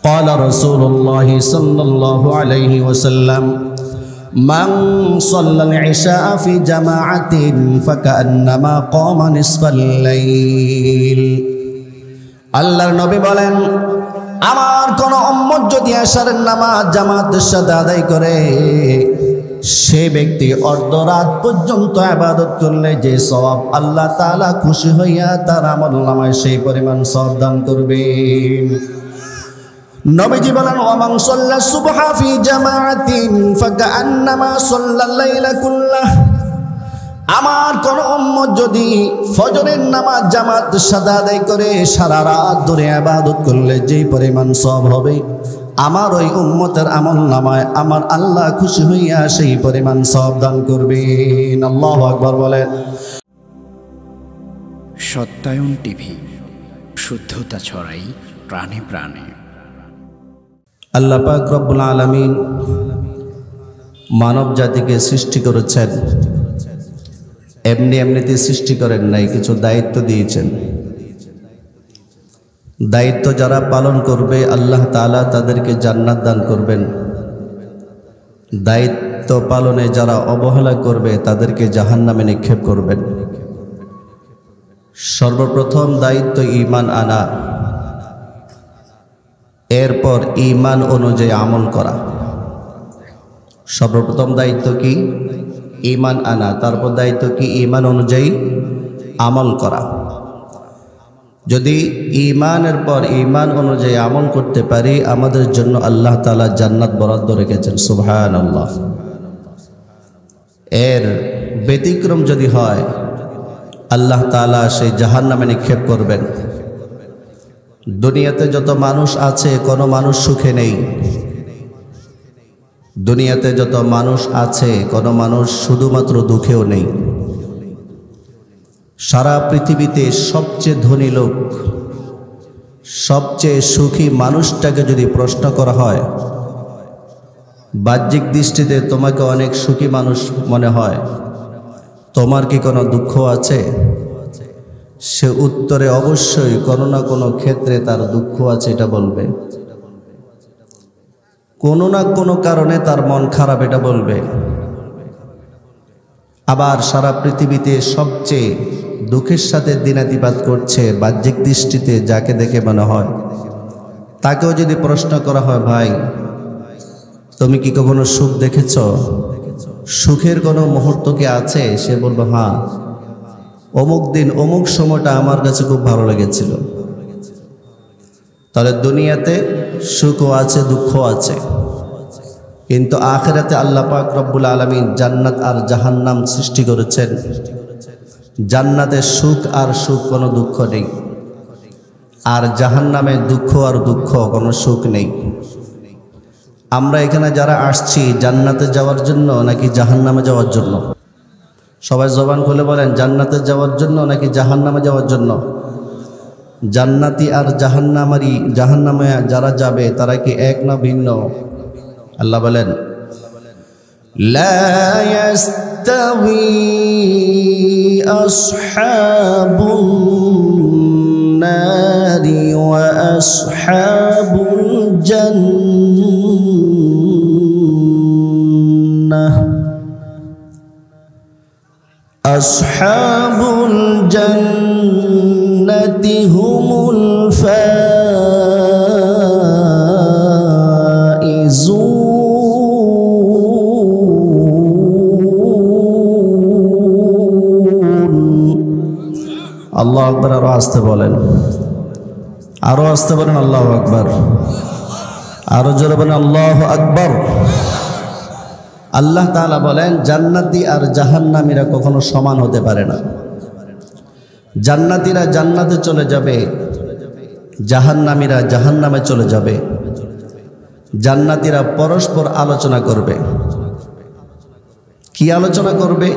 قال رسول الله صلى الله عليه وسلم من صلى العشاء في جماعة فكأنما قام نصف الليل আল্লাহর নবী বলেন, আমার কোন উম্মত যদি এশারের নামাজ জামাতের সাথে আদায় করে, সে ব্যক্তি অর্ধরাত পর্যন্ত ইবাদত করলে যে সওয়াব আল্লাহ তাআলা খুশি হইয়া তার আমলনামায় সেই পরিমাণ সওয়াব দান করবেন। নবীজি বলেন, ওয়ামান সাল্লা সুবহা ফি জামাআতিন ফাকান্নামা সাল্লাল লাইলা কুল্লাহ। আমার কোন উম্মত যদি ফজরের নামাজ জামাতের সাথে আদায় করে সারা রাত ধরে ইবাদত করলে যেই পরিমাণ সওয়াব হবে, আমার ওই উম্মতের আমলনামায় আমার আল্লাহ খুশি হইয়া সেই পরিমাণ সওয়াব দান করবেন। আল্লাহু আকবার বলেন। সত্যায়ন টিভি, শুদ্ধতা ছড়াই প্রাণে প্রাণে। আল্লাহ পাক রব্বুল আলামিন মানব জাতিকে সৃষ্টি করেছেন, এমনিতে সৃষ্টি করেন নাই, কিছু দায়িত্ব দিয়েছেন। দায়িত্ব যারা পালন করবে আল্লাহ তাআলা তাদেরকে জান্নাত দান করবেন। দায়িত্ব পালনে যারা অবহেলা করবে তাদেরকে জাহান্নামে নিক্ষেপ করবেন। সর্বপ্রথম দায়িত্ব ঈমান আনা, এরপর ঈমান অনুযায়ী আমল করা। সর্বপ্রথম দায়িত্ব কি? ঈমান আনা। তারপর দায়িত্ব কি? ঈমান অনুযায়ী আমল করা। যদি ঈমানের পর ঈমান অনুযায়ী আমল করতে পারি, আমাদের জন্য আল্লাহ তাআলা জান্নাত বরাদ্দ রেখেছেন। সুবহানাল্লাহ। এর ব্যতিক্রম যদি হয়, আল্লাহ তাআলা সেই জাহান্নামে নিক্ষেপ করবেন। দুনিয়াতে যত মানুষ আছে, কোনো মানুষ সুখে নেই। দুনিয়াতে যত মানুষ আছে, কোনো মানুষ শুধুমাত্র দুঃখেও নেই। সারা পৃথিবীতে সবচেয়ে ধনী লোক, সবচেয়ে সুখী মানুষটাকে যদি প্রশ্ন করা হয়, বাহ্যিক দৃষ্টিতে তোমাকে অনেক সুখী মানুষ মনে হয়, তোমার কি কোনো দুঃখ আছে? সে উত্তরে অবশ্যই কোনো না কোনো ক্ষেত্রে তার দুঃখ আছে এটা বলবে। কোনো না কোনো কারণে তার মন খারাপ এটা বলবে। আবার সারা পৃথিবীতে সবচেয়ে দুঃখের সাথে দিনাতিপাত করছে বাহ্যিক দৃষ্টিতে যাকে দেখে মনে হয়, তাকেও যদি প্রশ্ন করা হয়, ভাই তুমি কি কখনো সুখ দেখেছ? সুখের কোনো মুহূর্ত কি আছে? সে বলবে, হ্যাঁ, অমুক দিন অমুক সময়টা আমার কাছে খুব ভালো লেগেছিল। তাহলে দুনিয়াতে সুখও আছে, দুঃখ আছে, কিন্তু আখিরাতে আল্লাহ পাক রব্বুল আলামিন জান্নাত আর জাহান্নাম সৃষ্টি করেছেন। জান্নাতে সুখ আর সুখ, কোনো দুঃখ নেই, আর জাহান্নামে দুঃখ আর দুঃখ, কোনো সুখ নেই। আমরা এখানে যারা আসছি জান্নাতে যাওয়ার জন্য নাকি জাহান্নামে যাওয়ার জন্য? সবাই জবান খুলে বলেন, জান্নাতে যাওয়ার জন্য নাকি জাহান্নামে যাওয়ার জন্য? জান্নাতি আর জাহান্নামে যারা যাবে তারা কি এক না ভিন্ন? আল্লাহ বলেন, লা ইয়াস্তাবি আসহাবুন নারি ওয়া আসহাবুল জান্নাহ। আসহাবুল জান্নাতি হুমুল আল্লাহ আকবার। আরো আসতে বলেন, আরো আসতে বলেন আল্লাহু আকবার। আরো জোরে বলেন আল্লাহু আকবার। আল্লাহ তাআলা বলেন, জান্নাতি আর জাহান্নামীরা কখনো সমান হতে পারে না। জান্নাতীরা জান্নাতে চলে যাবে, জাহান্নামীরা জাহান্নামে চলে যাবে। জান্নাতীরা পরস্পর আলোচনা করবে। কি আলোচনা করবে?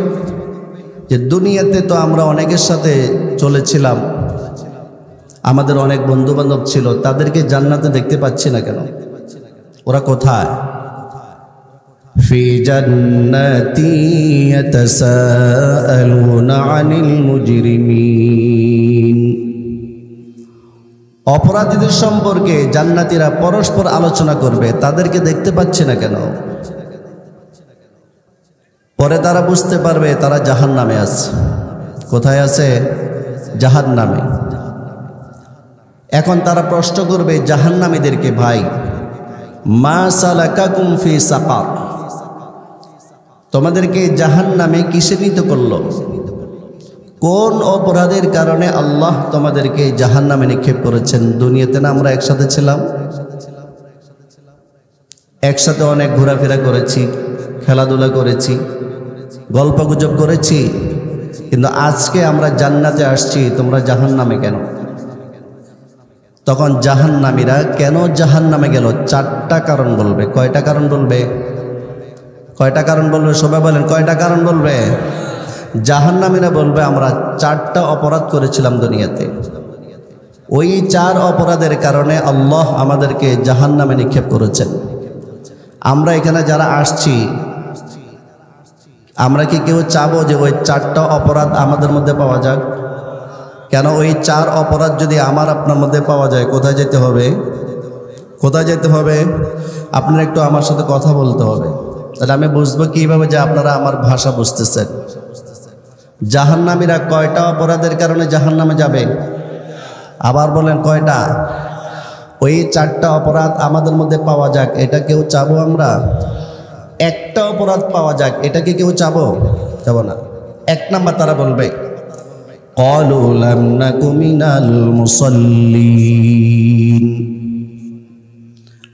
যে দুনিয়াতে তো আমরা অনেকের সাথে চলেছিলাম, আমাদের অনেক বন্ধু বান্ধব ছিল, তাদেরকে জান্নাতে দেখতে পাচ্ছি না কেন? ওরা কোথায়? ফি জান্নাতি ইয়াতাসাআলুনা আনিল মুজরিমিন। অপরাধীদের সম্পর্কে জান্নাতীরা পরস্পর আলোচনা করবে, তাদেরকে দেখতে পাচ্ছে না কেন? পরে তারা বুঝতে পারবে তারা জাহান্নামে আছে। কোথায় আছে? জাহান্নামে। এখন তারা প্রশ্ন করবে জাহান্নামীদেরকে, ভাই মা সালাকাকুম ফি সাকার, তোমাদেরকে জাহান্নামে কিসে নিত করলো? কোন অপরাধের কারণে আল্লাহ তোমাদেরকে জাহান্নামে নিক্ষেপ করেছেন? দুনিয়াতে না আমরা একসাথে ছিলাম, একসাথে অনেক ঘোরাফেরা করেছি, খেলাধুলা করেছি, গল্পগুজব করেছি, কিন্তু আজকে আমরা জান্নাতে আসছি, তোমরা জাহান্নামে কেন? তখন জাহান্নামীরা কেন জাহান্নামে গেল? 4টা কারণ বলবে। কয়টা কারণ বলবে? কয়টা কারণ বলবে? সবাই বলেন, কয়টা কারণ বলবে? জাহান্নামীরা বলবে আমরা 4টা অপরাধ করেছিলাম দুনিয়াতে, ওই 4 অপরাধের কারণে আল্লাহ আমাদেরকে জাহান্নামে নিক্ষেপ করেছেন। আমরা এখানে যারা আসছি, আমরা কি কেউ চাবো যে ওই 4টা অপরাধ আমাদের মধ্যে পাওয়া যাক? কেন? ওই 4 অপরাধ যদি আমার আপনার মধ্যে পাওয়া যায়, কোথায় যেতে হবে? কোথায় যেতে হবে? আপনারা একটু আমার সাথে কথা বলতে হবে, তাহলে আমি বুঝবো কিভাবে যে আপনারা আমার ভাষা বুঝতেছেন। জাহান্নামীরা কয়টা অপরাধের কারণে জাহান্নামে যাবে? আবার বলেন কয়টা? ওই 4টা অপরাধ আমাদের মধ্যে পাওয়া যাক, এটা কেউ চাবো আমরা? একটা অপরাধ পাওয়া যাক, এটা কি কেউ চাবো? চাবো না। 1 নাম্বার তারা বলবে ক্বালু লাম নাকু মিনাল মুসাল্লিন,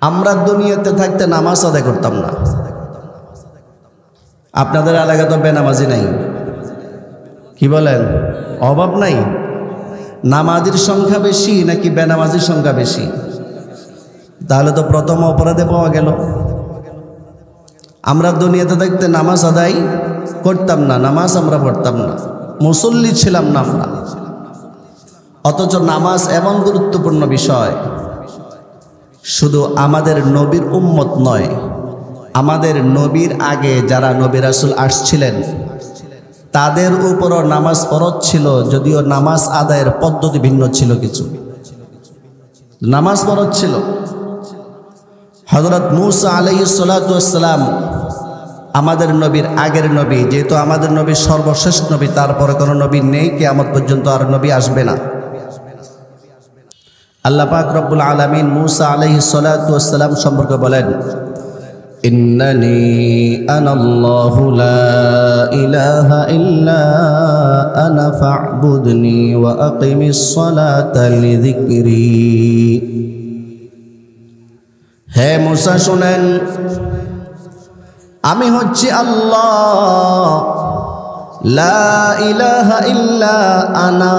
আমরা দুনিয়াতে থাকতে নামাজ আদায় করতাম না। আপনাদের এলাকায় তো বেনামাজি নাই, কি বলেন? অভাব নাই? নামাজির সংখ্যা বেশি নাকি বেনামাজির সংখ্যা বেশি? তাহলে তো প্রথম অপরাধে পাওয়া গেল। আমরা দুনিয়াতে থাকতে নামাজ আদায় করতাম না, নামাজ আমরা পড়তাম না, মুসল্লি ছিলাম না আমরা। অথচ নামাজ এমন গুরুত্বপূর্ণ বিষয়, শুধু আমাদের নবীর উম্মত নয়, আমাদের নবীর আগে যারা নবী রাসূল আসছিলেন তাদের উপরও নামাজ ফরজ ছিল, যদিও নামাজ আদায়ের পদ্ধতি ভিন্ন ছিল, কিছু নামাজ ফরজ ছিল। হযরত মূসা আলাইহিস সালাতু ওয়াস সালাম আমাদের নবীর আগের নবী, যেহেতু আমাদের নবী সর্বশেষ নবী, তারপরে কোনো নবী নেই, কিয়ামত পর্যন্ত আর নবী আসবে না। আল্লাহ পাক রব্বুল আলামিন মূসা আলাইহিস সালাতু ওয়াস সালাম সম্পর্কে বলেন, ইন্নানি আনাল্লাহু লা ইলাহা ইল্লা আনা ফা'বুদনি ওয়া আকিমিস সালাতা লিযিকরি। হে মূসা শুনেন, আমি হচ্ছি আল্লাহ, লা ইলাহা ইল্লা আনা,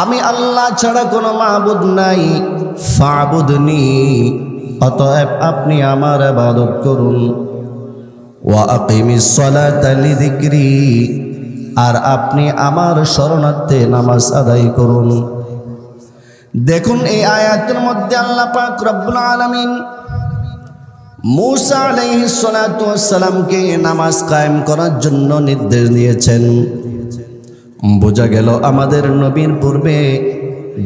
আমি আল্লাহ ছাড়া কোনো মাবুদ নাই, ফা'বুদনি, অতএব আপনি আমার ইবাদত করুন, ওয়া আকিমিস সালাতা লিযিকরি, আর আপনি আমার শরণার্থে নামাজ আদায় করুন। দেখুন এই আয়াতের মধ্যে আল্লাহ পাক রব্বুল আলামিন মূসা আলাইহিস সালাতু ওয়াস সালামকে নামাজ কায়েম করার জন্য নির্দেশ দিয়েছেন। বোঝা গেল আমাদের নবীর পূর্বে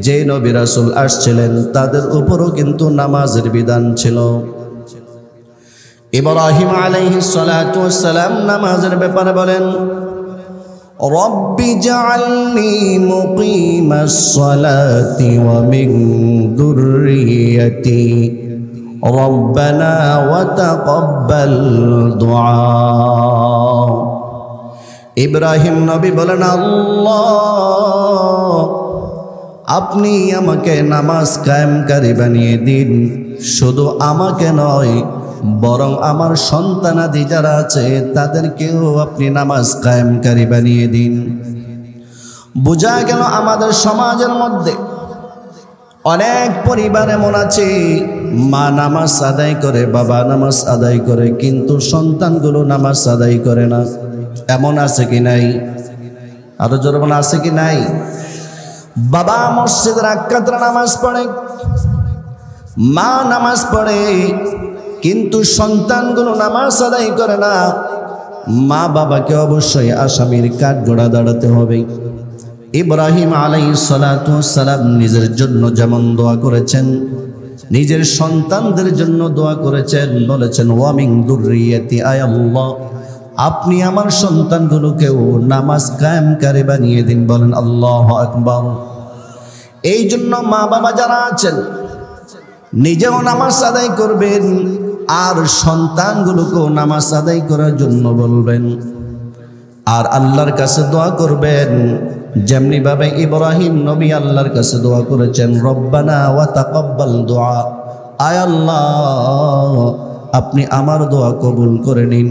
যে নবী রাসূল আসছিলেন তাদের উপরও কিন্তু নামাজের বিধান ছিল। ইব্রাহিম আলাইহিস সালাতু ওয়াস সালাম নামাজের ব্যাপারে বলেন, রব্বি জাআলনি মুকিমাস সালাতি ওয়া মিন যুররিয়্যাতি রব্বানা ওয়া তাকাব্বাল দুআ। ইব্রাহিম নবী বলেন, আল্লাহ আপনি আমাকে নামাজ কায়েমকারী বানিয়ে দিন, শুধু আমাকে নয় বরং আমার সন্তানাদি যারা আছে তাদেরকেও আপনি নামাজ কায়েমকারী বানিয়ে দিন। বোঝা গেল আমাদের সমাজের মধ্যে অনেক পরিবার এমন আছে, মা নামাজ আদায় করে, বাবা নামাজ আদায় করে, কিন্তু সন্তানগুলো নামাজ আদায় করে না। এমন আছে কি নাই? আরো জোরে বলেন, আছে কি নাই? বাবা মসজিদের রাকাতের নামাজ পড়ে, মা নামাজ পড়ে, কিন্তু সন্তানগুলো নামাজ আদায় করে না। মা বাবাকে অবশ্যই আসামির কাঠগড়া দাঁড়াতে হবে, ইব্রাহিম আলাইহিস সালাতু ওয়াস সালাম নিজের জন্য যেমন দোয়া করেছেন, নিজের সন্তানদের জন্য দোয়া করেছেন, বলেছেন ওয়া মিন যুররিয়াতি আয় আল্লাহ, আপনি আমার সন্তানগুলোকেও নামাজ কায়েমকারী বানিয়ে দিন। বলেন আল্লাহু আকবার। এই জন্য মা বাবা যারা আছেন নিজেও নামাজ আদায় করবেন আর সন্তানগুলোকেও নামাজ আদায় করার জন্য বলবেন, আর আল্লাহর কাছে দোয়া করবেন যেমনি ভাবে ইব্রাহিম নবী আল্লাহর কাছে দোয়া করেছেন, রব্বানা ওয়া তাকাব্বাল দুআ, আয় আল্লাহ আপনি আমার দোয়া কবুল করে নিন।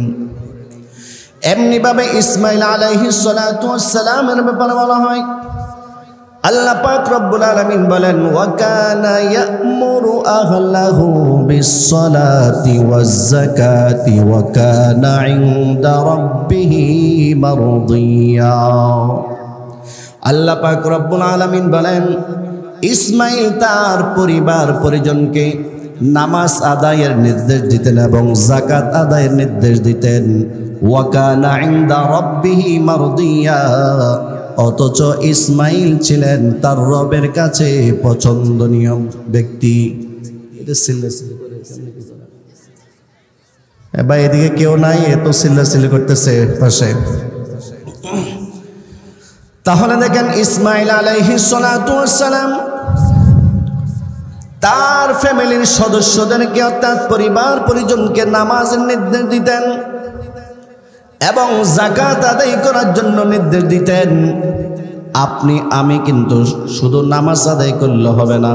এমনি ভাবে ইসমাঈল আলাইহিস সালাতু ওয়াস সালামের ব্যাপারে বলা হয়, আল্লাহ পাক রব্বুল আলামিন বলেন ওয়া কানা ইয়া'মুরু আহলাহু বিস-সালাতি ওয়াজ-যাকাতি ওয়া কানা 'ইনদা রাব্বিহি মারদিয়া। আল্লাহ পাক রব্বুল আলামিন বলেন ইসমাঈল তার পরিবার পরিজনকে নামাজ আদায়ের নির্দেশ দিতেন এবং যাকাত আদায়ের নির্দেশ দিতেন। ওয়া কানা 'ইনদা রাব্বিহি মারদিয়া, অথচ ইসমাঈল ছিলেন তার রবের কাছে পছন্দনীয় ব্যক্তি। ভাই এদিকে কেউ নাই, এত চিল্লাচিল্লি করতেছে পাশে। তাহলে দেখেন ইসমাঈল আলাইহিস সালাতু ওয়াস সালাম তার ফ্যামিলির সদস্যদেরকে অর্থাৎ পরিবার পরিজনকে নামাজের নির্দেশ দিতেন এবং যাকাত আদায় করার জন্য নির্দেশ দিতেন। আপনি আমি কিন্তু শুধু নামাজ আদায় করলে হবে না,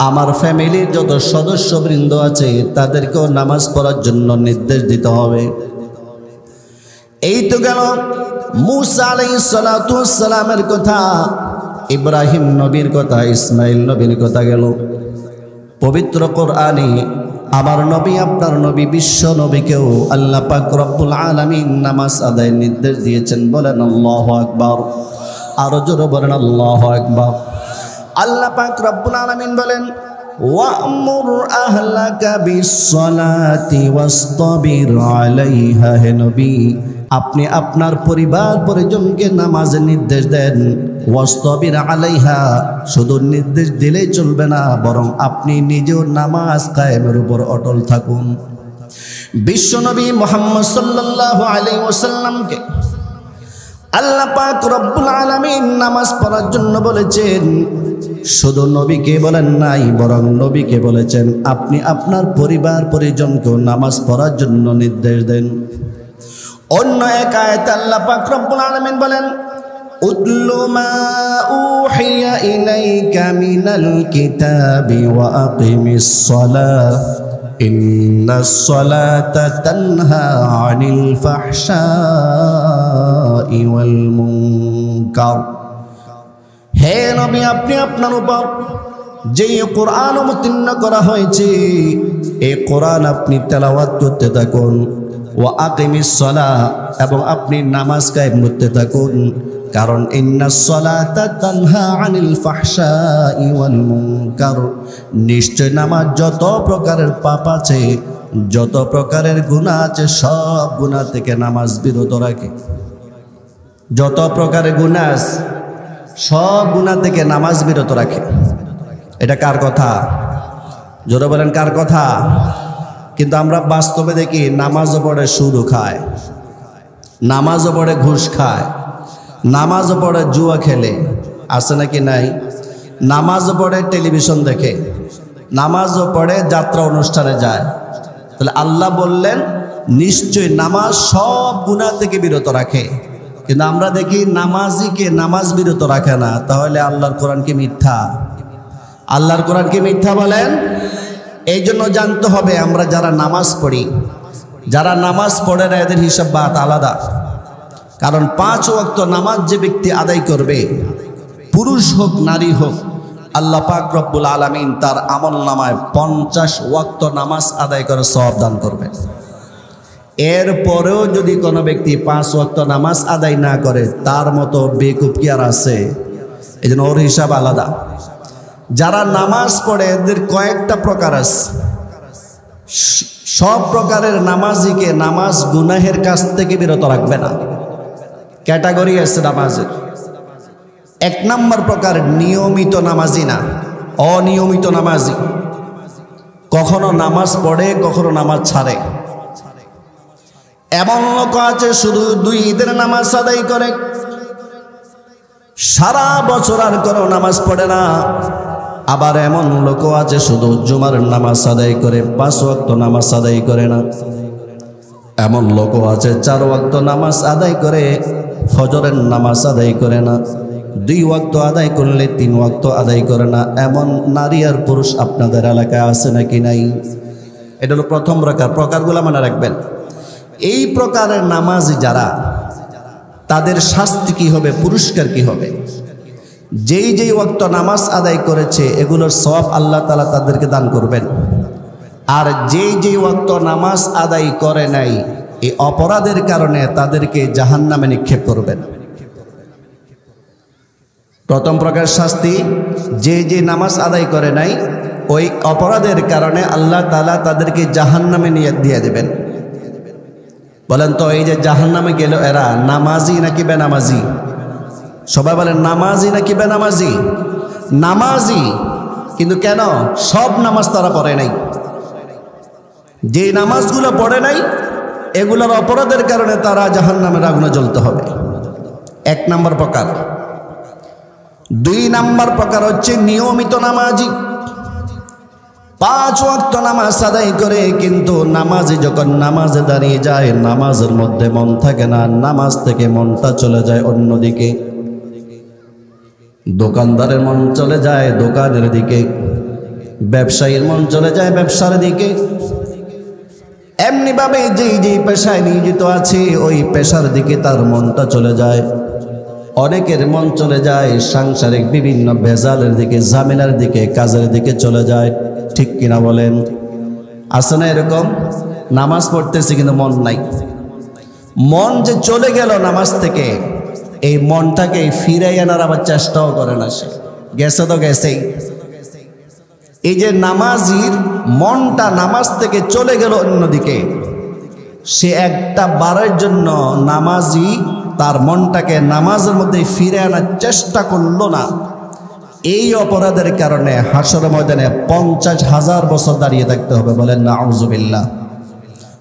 আমার ফ্যামিলির যত সদস্যবৃন্দ আছে তাদেরকেও নামাজ পড়ার জন্য নির্দেশ দিতে হবে। এই তো গেল মূসা আলাইহিস সালাতু ওয়াস সালামের কথা, ইব্রাহিম নবীর কথা, ইসমাঈল নবীর কথা গেল। পবিত্র কোরআনে আমার নবী আপনার নবী বিশ্ব নবীকেও আল্লাহ পাক রব্বুল আলামিন নামাজ আদায়ের নির্দেশ দিয়েছেন। বলেন আল্লাহু আকবার। আরো জোরে বলেন আল্লাহু আকবার। আল্লাহ পাক রব্বুল আলামিন বলেন ওয়া'মুর আহলাকা বিস-সালাতি ওয়াসতাবির আলাইহা। হে নবী আপনি আপনার পরিবার পরিজনকে নামাজের নির্দেশ দেন। ওয়াসতাবির আলাইহা, শুধু নির্দেশ দিলেই চলবে না, বরং আপনি নিজেও নামাজ কায়েমের উপর অটল থাকুন। বিশ্বনবী মুহাম্মদ সাল্লাল্লাহু আলাইহি ওয়াসাল্লামকে আল্লাহ পাক রব্বুল আলামিন নামাজ পড়ার জন্য বলেছেন। শুধু নবীকে বলেন নাই, বরং নবীকে বলেছেন আপনি আপনার পরিবার পরিজনকেও নামাজ পড়ার জন্য নির্দেশ দেন। অন্য এক আয়াতে আল্লাহ পাক রব্বুল আলামিন বলেন উতলু মা উহিয়া ইলাইকা মিনাল কিতাবি ওয়া আকিমিস সালাহ ইন্নাস সালাতা তানহা আনিল ফাহশাই ওয়াল মুনকার। হে নবী আপনি আপনার উপর যে কোরআন অবতীর্ণ করা হয়েছে এই কোরআন আপনি তেলাওয়াত করতে থাকুন। ওয়া আকিমিস সালাহ, এবং আপনি নামাজ কায়েম করতে থাকুন, কারণ ইন্নাস সালাতা তানহা আনিল ফাহশাই ওয়াল মুনকার, নিশ্চয় নামাজ যত প্রকারের পাপ আছে, যত প্রকারের গুনাহ আছে, সব গুনাহ থেকে নামাজ বিরত রাখে। যত প্রকারের গুনাহ আছে সব গুনাহ থেকে নামাজ বিরত রাখে। এটা কার কথা? জোরে বলেন কার কথা? কিন্তু আমরা বাস্তবে দেখি নামাজও পড়ে সুদও খায়, নামাজও পড়ে ঘুষ খায়, নামাজও পড়ে জুয়া খেলে, আছে নাকি নাই? নামাজও পড়ে টেলিভিশন দেখে, নামাজও পড়ে যাত্রা অনুষ্ঠানে যায়। তাহলে আল্লাহ বললেন নিশ্চয় নামাজ সব গুনাহ থেকে বিরত রাখে। কিন্তু আমরা দেখি নামাজিকে নামাজ বিরত রাখে না। তাহলে আল্লাহর কোরআন কি মিথ্যা? আল্লাহর কোরআন কি মিথ্যা বলেন? এই জন্য জানতে হবে আমরা যারা নামাজ পড়ি, যারা নামাজ পড়ে না এদের হিসাব বাত আলাদা। কারণ 5 ওয়াক্ত নামাজ যে ব্যক্তি আদায় করবে, পুরুষ হোক নারী হোক, আল্লাহ পাক রব্বুল আলামিন তার আমল নামায় 50 ওয়াক্ত নামাজ আদায় করে সওয়াব দান করবে। এরপরেও যদি কোনো ব্যক্তি 5 ওয়াক্ত নামাজ আদায় না করে, তার মতো বেকুব কি আর আছে? এই জন্য ওর হিসাব আলাদা। যারা নামাজ পড়ে এদের কয়েকটা প্রকার আছে। সব প্রকারের নামাজিকে নামাজ গুনাহের কাছ থেকে বিরত রাখবে না। ক্যাটাগরি আছে নামাজের। এক নম্বর প্রকার নিয়মিত নামাজি না, অনিয়মিত নামাজি। কখনো নামাজ পড়ে, কখনো নামাজ ছাড়ে। এমন লোক আছে শুধু 2 ঈদের নামাজ আদায় করে, সারা বছর আর কোনো নামাজ পড়ে না। আবার এমন লোক আছে শুধু জুমার নামাজ আদায় করে, 5 ওয়াক্ত নামাজ আদায় করে না। এমন লোক আছে 4 ওয়াক্ত নামাজ আদায় করে, ফজরের নামাজ আদায় করে না। 2 ওয়াক্ত আদায় করলে 3 ওয়াক্ত আদায় করে না। এমন নারী আর পুরুষ আপনাদের এলাকায় আছে নাকি নাই? এটা হলো প্রথম প্রকার। প্রকারগুলো মনে রাখবেন। এই প্রকারের নামাজি যারা, তাদের শাস্তি কি হবে, পুরস্কার কি হবে? যেই যেই ওয়াক্ত নামাজ আদায় করেছে এগুলোর সওয়াব আল্লাহ তাআলা তাদেরকে দান করবেন। আর যেই যেই ওয়াক্ত নামাজ আদায় করে নাই, এই অপরাধের কারণে তাদেরকে জাহান্নামে নিক্ষেপ করবেন। প্রথম প্রকার শাস্তি, যে যে নামাজ আদায় করে নাই ওই অপরাধের কারণে আল্লাহ তাআলা তাদেরকে জাহান্নামে নিয়ে দিয়ে দেবেন। বলেন তো, এই যে জাহান্নামে গেল এরা নামাজি নাকি বেনামাজি? সবাই বলেন নামাজি নাকি বেনামাজি? নামাজি, কিন্তু কেন? সব নামাজ তারা পড়ে নাই। যে নামাজগুলো পড়ে নাই এগুলোর অপরাধের কারণে তারা জাহান্নামের আগুনে জ্বলতে হবে। 1 নম্বর প্রকার। 2 নম্বর প্রকার হচ্ছে নিয়মিত নামাজি। 5 ওয়াক্ত নামাজ আদায় করে, কিন্তু নামাজি যখন নামাজে দাঁড়িয়ে যায় নামাজের মধ্যে মন থাকে না, নামাজ থেকে মনটা চলে যায় অন্যদিকে। দোকানদারের মন চলে যায় দোকানের দিকে, ব্যবসায়ীর মন চলে যায় ব্যবসার দিকে। এমনিভাবে যেই যেই পেশায় নিয়োজিত আছে ওই পেশার দিকে তার মনটা চলে যায়। অনেকের মন চলে যায় সাংসারিক বিভিন্ন ভেজালের দিকে, ঝামেলার দিকে, কাজের দিকে চলে যায়। ঠিক কিনা বলেন? আছে না এরকম? নামাজ পড়তেছে কিন্তু মন নাই। মন যে চলে গেল নামাজ থেকে, এই মনটাকে ফিরাই আনার আবার চেষ্টাও করে না। সে গেছে তো গেছেই। এই যে নামাজির মনটা নামাজ থেকে চলে গেল অন্যদিকে, সে একটা বারের জন্য নামাজি তার মনটাকে নামাজের মধ্যে ফিরে আনার চেষ্টা করলো না। এই অপরাধের কারণে হাসর ময়দানে 50,000 বছর দাঁড়িয়ে থাকতে হবে। বলেন নাউযুবিল্লাহ।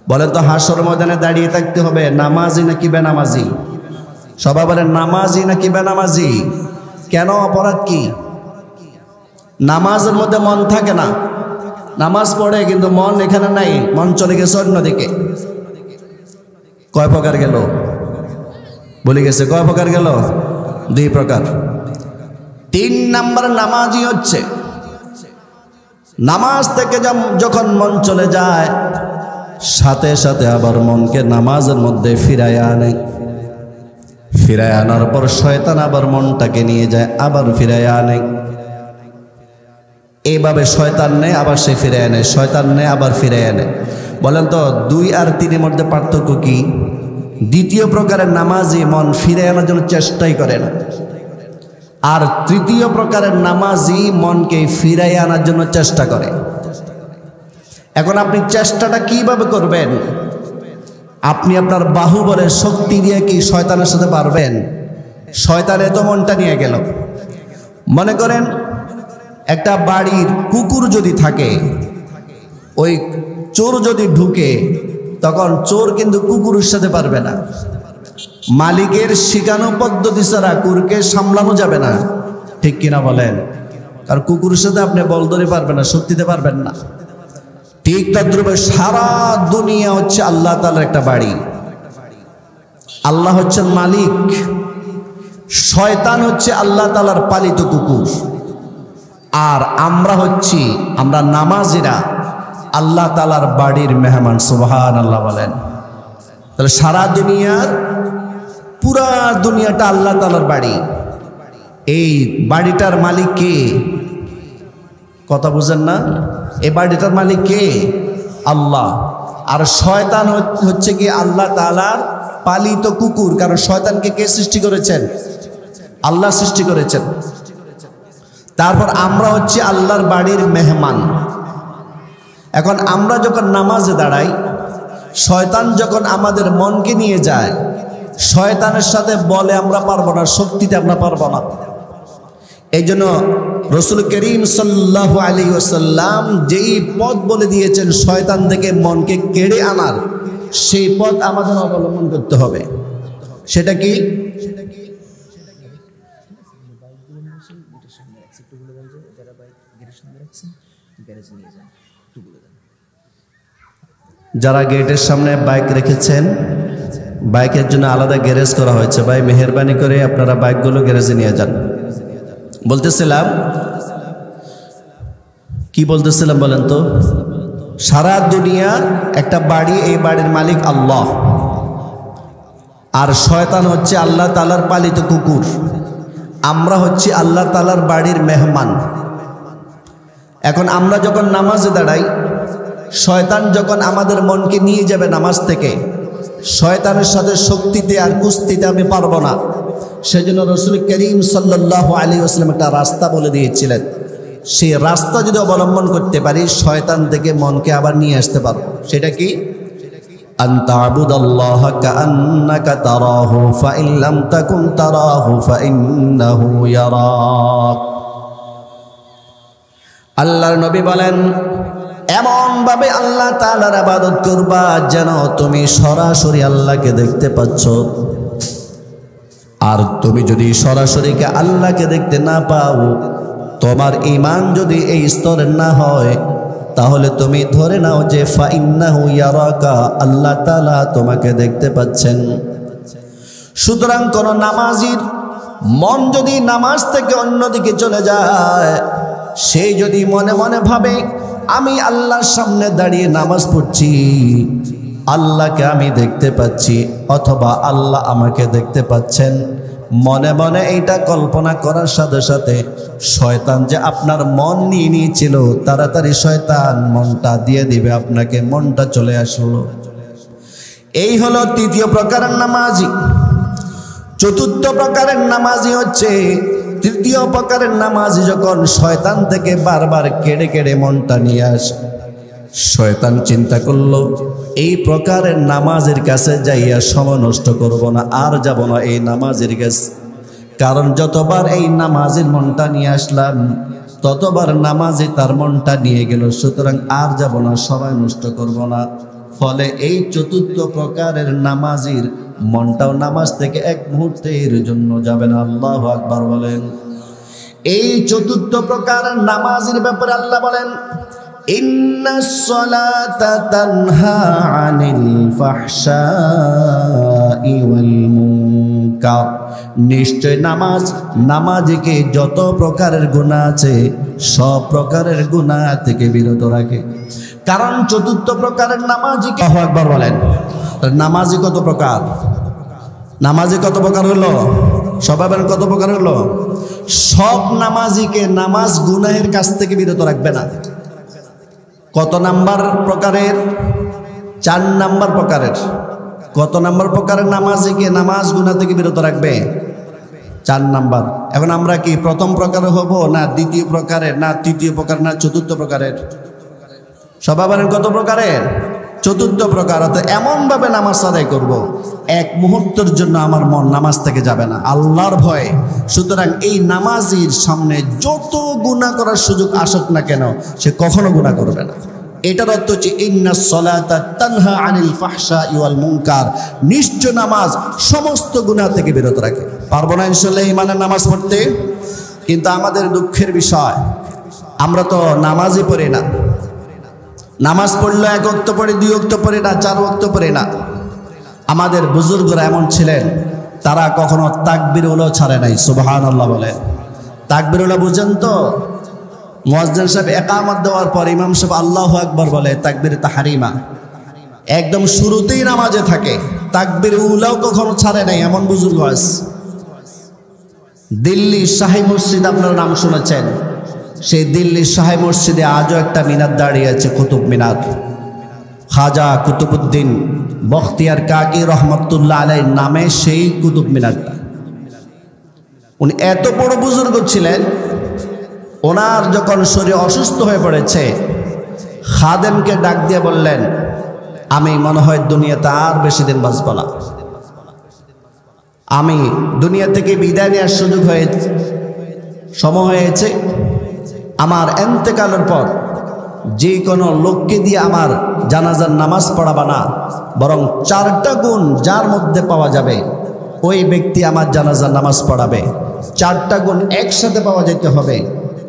বলেন তো, হাসর ময়দানে দাঁড়িয়ে থাকতে হবে নামাজি নাকি বেনামাজি? সবাই বলেন নামাজি নাকি বেনামাজি? কেন? অপরাধ কি? নামাজের মধ্যে মন থাকে না, নামাজ পড়ে কিন্তু মন এখানে নাই, মন চলে গেছে অন্যদিকে। কয় প্রকার গেল? বলে গেছে কয় প্রকার গেল? 2 প্রকার। 3 নম্বর নামাজি হচ্ছে নামাজ থেকে যখন মন চলে যায় সাথে সাথে আবার মনকে নামাজের মধ্যে ফিরায় আনে। ফিরায় আনার পর শয়তান আবার মনটাকে নিয়ে যায়, আবার ফিরায় আনে। এইভাবে শয়তান নেয় আবার সে ফিরে আনে, শয়তান নেয় আবার ফিরে আনে। বলেন তো 2 আর 3-এর মধ্যে পার্থক্য কি? দ্বিতীয় প্রকারের নামাজি মন ফিরে আনার জন্য চেষ্টাই করে না, আর তৃতীয় প্রকারের নামাজি মনকে ফিরাই আনার জন্য চেষ্টা করে। এখন আপনি চেষ্টাটা কিভাবে করবেন? আপনি আপনার বাহুবলের শক্তি দিয়ে কি শয়তানের সাথে পারবেন? শয়তানের তো মনটা নিয়ে গেল। মনে করেন একটা বাড়ির কুকুর যদি থাকে, ওই চোর যদি ঢুকে, তখন চোর কিন্তু কুকুরের সাথে পারবে না। মালিকের শিখানো পদ্ধতি ছাড়া কুকুরকে সামলানো যাবে না। ঠিক কিনা বলেন? আর কুকুরের সাথে আপনি বল ধরে পারবেন না, শক্তি দিতে পারবেন না। ঠিক তদ্রূপে সারা দুনিয়া হচ্ছে আল্লাহ তাআলার একটা বাড়ি। আল্লাহ হচ্ছেন মালিক, শয়তান হচ্ছে আল্লাহ তাআলার পালিত কুকুর, আর আমরা নামাজিরা আল্লাহ তাআলার বাড়ির মেহমান। সুবহানাল্লাহ বলেন। তাহলে সারা দুনিয়ার পুরা দুনিয়াটা আল্লাহ তাআলার বাড়ি। এই বাড়িটার মালিক কে? কথা বুঝেন না? এই বাড়িটার মালিক কে? আল্লাহ। আর শয়তান হচ্ছে কি আল্লাহ তাআলার পালিত কুকুর। কারণ শয়তানকে কে সৃষ্টি করেছেন? আল্লাহ সৃষ্টি করেছেন। তারপর আমরা হচ্ছে আল্লাহর বাড়ির মেহমান। এখন আমরা যখন নামাজে দাঁড়াই, শয়তান যখন আমাদের মনকে নিয়ে যায়, শয়তানের সাথে বলে আমরা পারবো না, শক্তিতে আমরা পারবো না। এই জন্য রাসূল করিম সাল্লাল্লাহু আলাইহি ওয়াসাল্লাম যেই পথ বলে দিয়েছেন শয়তান থেকে মনকে কেড়ে আনার, সেই পথ আমাদের অবলম্বন করতে হবে। সেটা কি? যারা গেটের সামনে বাইক রেখেছেন, বাইকের জন্য আলাদা গ্যারেজ করা হয়েছে, ভাই মেহেরবানি করে আপনারা বাইকগুলো গ্যারেজে নিয়ে যান। বলতেছিলাম কি বলতেছিলাম বলেন তো? সারা দুনিয়া একটা বাড়ি, এই বাড়ির মালিক আল্লাহ, আর শয়তান হচ্ছে আল্লাহ তাআলার পালিত কুকুর। আমরা হচ্ছি আল্লাহ তাআলার বাড়ির মেহমান। এখন আমরা যখন নামাজে দাঁড়াই, শয়তান যখন আমাদের মনকে নিয়ে যাবে নামাজ থেকে, শয়তানের সাথে শক্তিতে আর কুস্তিতে আমি পারবো না। সেজন্য রাসূল করিম সাল্লাল্লাহু আলাইহি ওয়াসাল্লাম একটা রাস্তা বলে দিয়েছিলেন। সেই রাস্তা যদি অবলম্বন করতে পারি, শয়তান থেকে মনকে আবার নিয়ে আসতে পারবো। সেটা কি? আন তা'বুদাল্লাহা কাআন্নাকা তারাহু ফাইন লাম তাকুন তারাহু ফাইন্নাহু ইয়ারাক। আল্লাহর নবী বলেন, এমন ভাবে আল্লাহ তাআলার ইবাদত করবা যেন তুমি সরাসরি আল্লাহকে দেখতে পাচ্ছ। আর তুমি যদি সরাসরি আল্লাহকে দেখতে না পাও, তোমার ঈমান যদি এই স্তরের না হয়, তাহলে তুমি ধরে নাও যে ফাইন্নাহু ইয়ারাকা, আল্লাহ তাআলা তোমাকে দেখতে পাচ্ছেন। সুতরাং কোন নামাজির মন যদি নামাজ থেকে অন্যদিকে চলে যায়, সে যদি মনে মনে ভাবে আমি আল্লাহর সামনে দাঁড়িয়ে নামাজ পড়ছি, আল্লাহকে আমি দেখতে পাচ্ছি, অথবা আল্লাহ আমাকে দেখতে পাচ্ছেন, মনে মনে এইটা কল্পনা করার সাথে সাথে শয়তান যে আপনার মন নিয়ে নিয়েছিল, তাড়াতাড়ি শয়তান মনটা দিয়ে দিবে আপনাকে, মনটা চলে আসলো। এই হলো তৃতীয় প্রকারের নামাজি। চতুর্থ প্রকারের নামাজি হচ্ছে, তৃতীয় প্রকারের নামাজি যখন শয়তান থেকে বারবার কেড়ে কেড়ে মনটা নিয়ে আসে, শয়তান চিন্তা করলো এই প্রকারের নামাজের কাছে যাইয়া সময় নষ্ট করব না, আর যাব না এই নামাজের কাছে, কারণ যতবার এই নামাজের মনটা নিয়ে আসলাম, ততবার নামাজে তার মনটা নিয়ে গেল, সুতরাং আর যাব না, সময় নষ্ট করব না। ফলে এই চতুর্থ প্রকারের নামাজির মনটাও নামাজ থেকে এক মুহূর্তের জন্য যাবে না। আল্লাহু আকবার বলেন। এই চতুর্থ প্রকারের নামাজের ব্যাপারে আল্লাহ বলেন, ইন্নাস সালাতা তানহা আনিল ফাহশাই ওয়াল মুনকার। নিশ্চয় নামাজ নামাজীকে যত প্রকারের গুনাহ আছে সব প্রকারের গুনাহ থেকে বিরত রাখে। কারণ চতুর্থ প্রকারের নামাজীকে, আল্লাহু আকবার বলেন। নামাজি কত প্রকার? নামাজি কত প্রকার হলো? সবাই বলেন কত প্রকার হলো? সব নামাজিকে নামাজ গুনাহের কাছ থেকে বিরত রাখবে না। কত নাম্বার প্রকারের? 4 নাম্বার প্রকারের। কত নাম্বার প্রকারের নামাজিকে নামাজ গুনাহ থেকে বিরত রাখবে? 4 নাম্বার। এখন আমরা কি প্রথম প্রকারে হব, না দ্বিতীয় প্রকারের, না তৃতীয় প্রকার, না চতুর্থ প্রকারের? সবাই বলেন কত প্রকারের? চতুর্থ প্রকার। অর্থাৎ এমনভাবে নামাজ আদায় করব, এক মুহূর্তের জন্য আমার মন নামাজ থেকে যাবে না, আল্লাহর ভয়ে। সুতরাং এই নামাজির সামনে যত গুনাহ করার সুযোগ আসুক না কেন, সে কখনো গুনাহ করবে না। এটার অর্থ হচ্ছে ইন্নাস সালাতা তানহা আনিল ফাহশাই ওয়াল মুনকার। নিশ্চয় নামাজ সমস্ত গুনাহ থেকে বিরত রাখে। পারবো না ইনশাআল্লাহ ঈমানের নামাজ পড়তে? কিন্তু আমাদের দুঃখের বিষয়, আমরা তো নামাজই পড়ি না। নামাজ পড়লে 1 ওয়াক্ত পড়ে, 2 ওয়াক্ত পড়ে না, 4 ওয়াক্ত পড়ে না। আমাদের বুজুর্গরা এমন ছিলেন, তারা কখনো তাকবীরুল্লাহ ছাড়ে নাই। সুবহানাল্লাহ বলেন। তাকবীরুল্লাহ বুঝেন তো? মুয়াজ্জিন সাহেব ইকামত দেওয়ার পর ইমাম সাহেব আল্লাহু আকবার বলে, তাকবীর তাহরিমা একদম শুরুতেই নামাজে থাকে। তাকবীরুল্লাহ কখনো ছাড়ে নাই, এমন বুজুর্গ আছে। দিল্লি শাহী মসজিদ আপনারা নাম শুনেছেন? সেই দিল্লির শাহী মসজিদে আজও একটা মিনার দাঁড়িয়ে আছে, কুতুব মিনার। খাজা কুতুবউদ্দিন বখতিয়ার কাকি রহমতুল্লাহ আলাইহির নামে সেই কুতুব মিনারটা। উনি এত বড় বুজুর্গ ছিলেন, ওনার যখন শরীর অসুস্থ হয়ে পড়েছে, খাদেমকে ডাক দিয়ে বললেন, আমি মনে হয় দুনিয়াতে আর বেশি দিন বাঁচব না, আমি দুনিয়া থেকে বিদায় নেওয়ার সুযোগ হয়ে সময় হয়েছে আমার ইন্তেকালের পর যে কোনো লোককে দিয়ে আমার জানাজার নামাজ পড়াবা না, বরং 4টা গুণ যার মধ্যে পাওয়া যাবে ওই ব্যক্তি আমার জানাজার নামাজ পড়াবে। 4টা গুণ একসাথে পাওয়া যেতে হবে,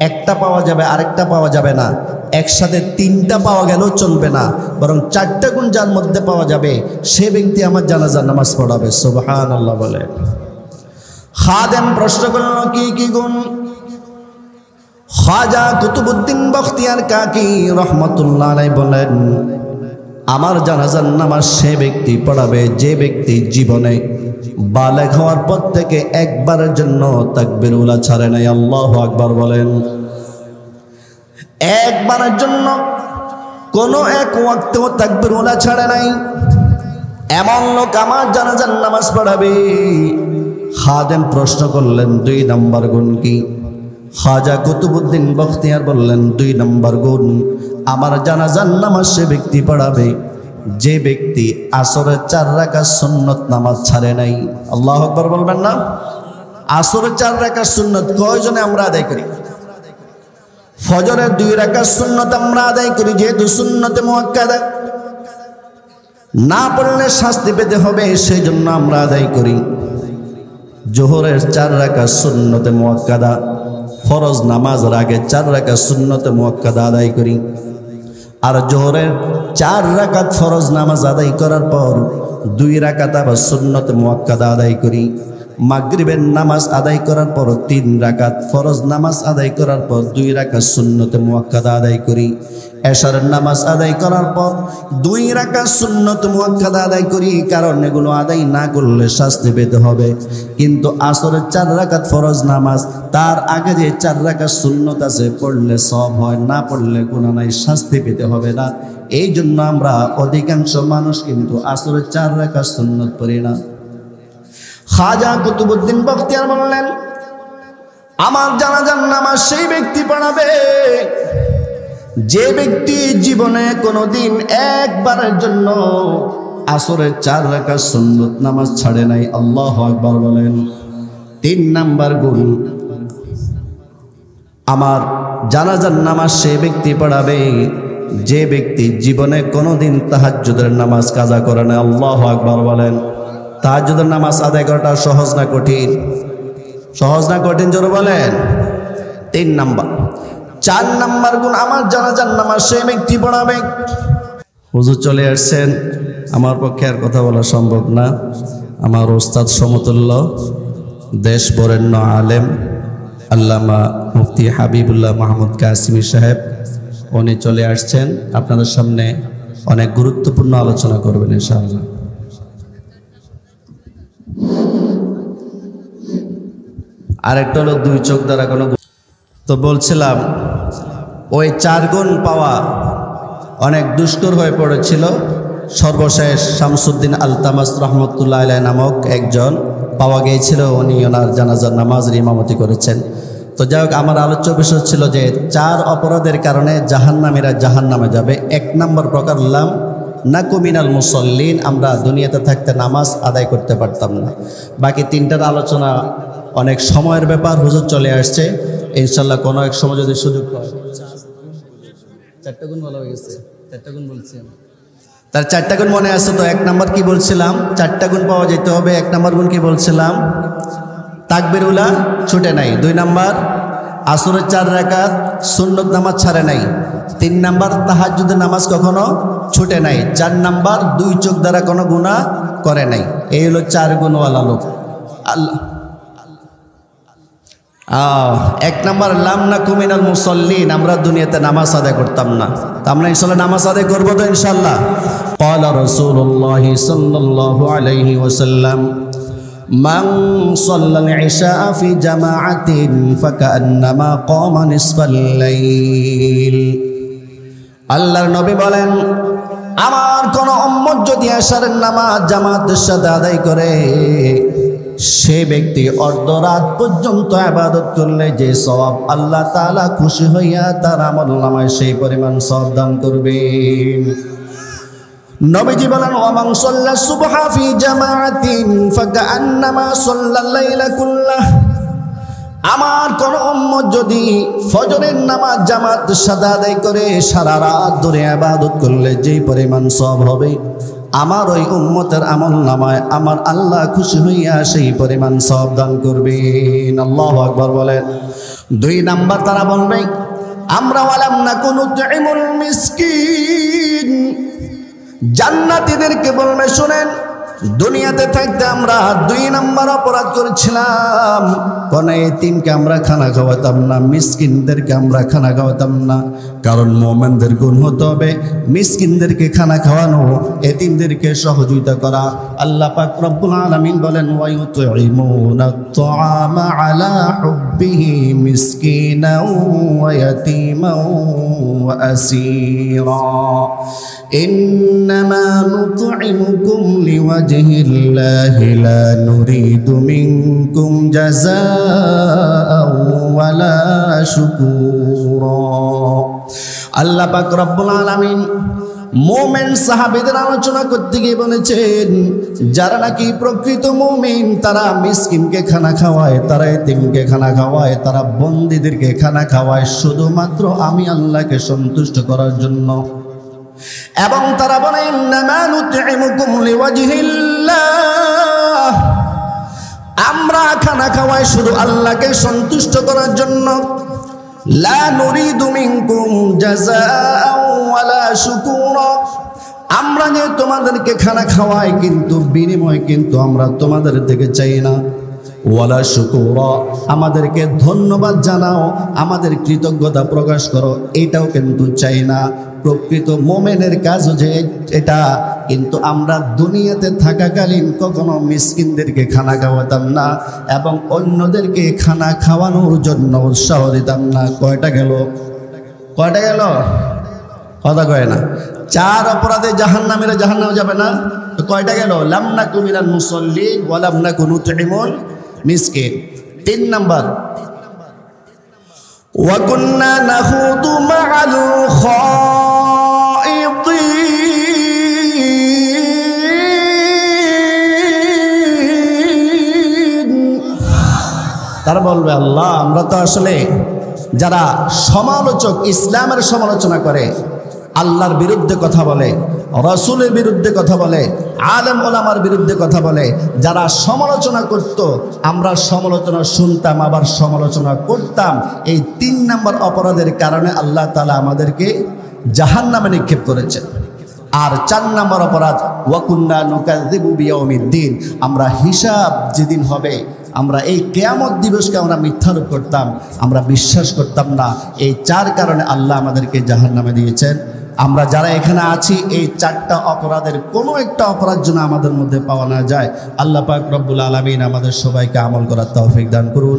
একটা পাওয়া যাবে আরেকটা পাওয়া যাবে না, একসাথে 3টা পাওয়া গেলেও চলবে না, বরং 4টা গুণ যার মধ্যে পাওয়া যাবে সে ব্যক্তি আমার জানাজার নামাজ পড়াবে। সুবহানাল্লাহ বলে। খাদেম প্রশ্ন করল কি কি গুণ? খাজা কুতুবউদ্দিন বখতিয়ার কাকি রহমতুল্লাহ আলাইহি বলেন, আমার জানাজার নামাজ সে ব্যক্তি পড়াবে যে ব্যক্তি জীবনে বালেগ হওয়ার পর থেকে একবারের জন্য তাকবীর উলা ছাড়ে নাই। আল্লাহু আকবার বলেন। একবারের জন্য কোনো এক ওয়াক্তেও তাকবীর উলা ছাড়ে নাই এমন লোক আমার জানাজার নামাজ পড়াবে। খাদেম প্রশ্ন করলেন 2 নম্বর গুণ কি? খাজা কুতুবউদ্দিন বখতিয়ার বললেন 2 নম্বর গুণ, আমার জানাজার নামাজ সে ব্যক্তি পড়াবে যে ব্যক্তি আসরের 4 রাকাত সুন্নত নামাজ ছাড়ে নাই। আল্লাহু আকবার বলবেন না? আসরের 4 রাকাত সুন্নত কয়জনে আমরা আদায় করি? ফজরের 2 রাকাত সুন্নত আমরা আদায় করি, যেহেতু সুন্নতে মুআক্কাদা, না পড়লে শাস্তি পেতে হবে সেই জন্য আমরা আদায় করি। জোহরের 4 রাকাত সুন্নতে মুআক্কাদা, ফরজ নামাজের আগে 4 রাকাত সুন্নতে মুআক্কাদা আদায় করি। আর জোহরের 4 রাকাত ফরজ নামাজ আদায় করার পর 2 রাকাত আবার সুন্নতে মুআক্কাদা আদায় করি। মাগরিবের নামাজ আদায় করার পর 3 রাকাত ফরজ নামাজ আদায় করার পর 2 রাকাত সুন্নতে মুআক্কাদা আদায় করি। এশারের নামাজ আদায় করার পর 2 রাকাত সুন্নত মুআক্কাদা আদায় করি, কারণ এগুলো আদায় না করলে শাস্তি পেতে হবে। কিন্তু আসরের 4 রাকাত ফরজ নামাজ, তার আগে যে 4 রাকাত সুন্নত আছে পড়লে সওয়াব হয়, না পড়লে গুনাহ নাই, শাস্তি পেতে হবে না। এই জন্য আমরা অধিকাংশ মানুষ কিন্তু আসরের 4 রাকাত সুন্নত পড়ি না। খাজা কুতুবউদ্দিন বখতিয়ার বললেন, আমার জানাজার নামাজ সেই ব্যক্তি পড়াবে যে ব্যক্তি জীবনে কোনোদিন একবারের জন্য আসরের 4 রাকাত সুন্নত নামাজ ছাড়ে নাই। আল্লাহু আকবার বলেন। 3 নাম্বার গুণ, আমার জানাজার নামাজ সেই ব্যক্তি পড়াবে যে ব্যক্তি জীবনে কোনোদিন তাহাজ্জুদের নামাজ কাজা করে না। আল্লাহু আকবার বলেন। তাহাজ্জুদের নামাজ আদায় করাটা সহজ না কঠিন? সহজ না কঠিন জোরে বলেন। 3 নাম্বার। 4 নাম্বার গুণ, আমার জানাজার নামাজ সেই ব্যক্তি পড়াবে। হুজুর চলে আসছেন, আমার পক্ষে আর কথা বলা সম্ভব না। আমার ওস্তাদ সমতুল্য দেশ বরেণ্য আলেম আল্লামা মুফতি হাবিবুল্লাহ মাহমুদ কাসিমি সাহেব, উনি চলে আসছেন, আপনাদের সামনে অনেক গুরুত্বপূর্ণ আলোচনা করবেন ইনশাআল্লাহ। আরেকটা হলো 2 চোখ দ্বারা কোনো, তো বলছিলাম ওই 4 গুণ পাওয়া অনেক দুষ্কর হয়ে পড়েছিল। সর্বশেষ শামসুদ্দিন আলতামাস রহমতুল্লাহ আলাইহি নামক একজন পাওয়া গিয়েছিল, উনি ওনার জানাজার নামাজের ইমামতি করেছেন। তো যাই হোক, আমার আলোচ্য বিষয় ছিল যে 4 অপরাধের কারণে জাহান্নামীরা জাহান্নামে যাবে। 1 নম্বর প্রকার লাম নাকু মিনাল মুসল্লিন, আমরা দুনিয়াতে থাকতে নামাজ আদায় করতে পারতাম না। বাকি 3টার আলোচনা অনেক সময়ের ব্যাপার, হুজুর চলে আসছে, ইনশাল্লাহ কোনো এক সময় যদি সুযোগ হয়। 4টা গুণ বলা হয়ে গেছে, 4টা গুণ বলছি তার 4টা গুণ মনে আছে তো? 1 নম্বর কি বলছিলাম? 4টা গুণ পাওয়া যেতে হবে। 1 নম্বর গুণ কি বলছিলাম? তাকবীর উলা ছুটে নাই। 2 নম্বর আসরের 4 রাকাত সুন্নত নামাজ ছাড়ে নাই। 3 নম্বর তাহাজ্জুদের নামাজ কখনো ছুটে নাই। 4 নম্বর 2 চোখ দ্বারা কোনো গুনাহ করে নাই। এই হলো 4 গুণওয়ালা লোক। আল্লাহ 1 নম্বর লাম নাকু মিনাল মুসল্লিন, আমরা দুনিয়াতে নামাজ আদায় করতাম না, আমরা ইনশাআল্লাহ নামাজ আদায় করব তো ইনশাআল্লাহ। ক্বালা রাসূলুল্লাহ সাল্লাল্লাহু আলাইহি ওয়াসাল্লাম, মান সাল্লাল ইশা ফি জামাআতিন ফাকান্নামা ক্বামা নিসফাল লাইল। আল্লাহর নবী বলেন, আমার কোন উম্মত যদি এশারের নামাজ জামাতের সাথে আদায় করে, সে ব্যক্তি অর্ধরাত পর্যন্ত ইবাদত করলে যে সওয়াব আল্লাহ তাআলা খুশি হইয়া তার আমলনামায় সেই পরিমাণ সওয়াব দান করবেন। নবীজি বলেন, ওয়া মান সাল্লা সুবহা ফি জামাআতিন ফাকান্নামা সাল্লাল লাইলা কুল্লাহ। আমার কোন উম্মত যদি ফজরের নামাজ জামাত সাদা আদায় করে সারা রাত ধরে ইবাদত করলে যেই পরিমাণ সওয়াব হবে, আমার ওই উম্মতের আমল নামায় আমার আল্লাহ খুশি হইয়া সেই পরিমাণ সওয়াব দান করবেন। আল্লাহু আকবার বলেন। 2 নাম্বার তারা বলবে আমরা ওয়ালাম নাকুনু তুইমুল মিসকিন। জান্নাতীদেরকে বলবে শুনেন, দুনিয়াতে থাকতে আমরা 2 নাম্বার অপরাধ করেছিলাম। কোন এতিমকে আমরা খানা খাওয়াতাম না, মিসকিনদেরকে আমরা খানা খাওয়াতাম না। কারণ মুমিনদের গুণ হতে হবে মিসকিনদেরকে খানা খাওয়ানো, এতিমদেরকে সহযোগিতা করা। আল্লাহ পাক রব্বুল আলামিন বলেন ওয়া ইউতঈমুনাত তাআমা আলা হুব্বিহি মিসকিনাও ওয়া ইয়াতীমান ওয়া আসীরা ইন্নামা নুতঈমুকুম লিওয়াজহিল্লাহি লা নুরিদু মিনকুম জাযাআও ওয়ালা শুকুরা। আল্লাহ পাক রব্বুল আলামিন মুমিন সাহাবীদের আলোচনা করতে গিয়ে বলেছেন, যারা নাকি প্রকৃত মুমিন তারা মিসকিনকে খানা খাওয়ায়, তারা এতিমকে খানা খাওয়ায়, তারা বন্দীদেরকে খানা খাওয়ায় শুধুমাত্র আমি আল্লাহকে সন্তুষ্ট করার জন্য। এবং তারা বলে ইন্নামা নুতঈমুকুম লিওয়াজহিল্লাহ, আমরা খানা খাওয়াই শুধু আল্লাহকে সন্তুষ্ট করার জন্য। লা নুরিদু মিনকুম জাযাআও ওয়ালা শুকুরা, আমরা যে তোমাদেরকে খানা খাওয়াই কিন্তু বিনিময় কিন্তু আমরা তোমাদের থেকে চাই না। ওয়ালা শুকুরা, আমাদেরকে ধন্যবাদ জানাও, আমাদের কৃতজ্ঞতা প্রকাশ করো, এটাও কিন্তু চাই না। প্রকৃত মুমিনের কাজ যে এটা, কিন্তু আমরা দুনিয়াতে থাকাকালীন কখনো মিসকিনদেরকে খানা খাওয়াতাম না এবং অন্যদেরকে খানা খাওয়ানোর জন্য উৎসাহ দিতাম না। কয়টা গেল? কথা কয় না। 4 অপরাধে জাহান্নামীরা জাহান্নামে যাবে না, তো কয়টা গেল? লাম নাকু মিনাল মুসাল্লিন ওয়া লাম নাকু নুতঈমুল মিসকিন। 3 নাম্বার ওয়া কুন্না নাখুদু মাআল খাইদিন। তারা বলবে আল্লাহ আমরা তো আসলে যারা সমালোচক, ইসলামের সমালোচনা করে, আল্লাহর বিরুদ্ধে কথা বলে, রাসূলের বিরুদ্ধে কথা বলে, আলেম ওলামার বিরুদ্ধে কথা বলে, যারা সমালোচনা করত আমরা সমালোচনা শুনতাম আবার সমালোচনা করতাম। এই 3 নম্বর অপরাধের কারণে আল্লাহ তাআলা আমাদেরকে জাহান্নামে নিক্ষেপ করেছে। আর 4 নম্বর অপরাধ ওয়া কুন্না নুকাযযিবু বিয়াউমিদ্দিন, আমরা হিসাব যেদিন হবে, আমরা এই কিয়ামত দিবসকে আমরা মিথ্যারোপ করতাম, আমরা বিশ্বাস করতাম না। এই 4 কারণে আল্লাহ আমাদেরকে জাহান্নামে দিয়েছেন। আমরা যারা এখানে আছি এই 4টা অপরাধের কোনো একটা অপরাধ যেন আমাদের মধ্যে পাওয়া না যায়। আল্লাহ পাক রব্বুল আলামিন আমাদের সবাইকে আমল করার তৌফিক দান করুন।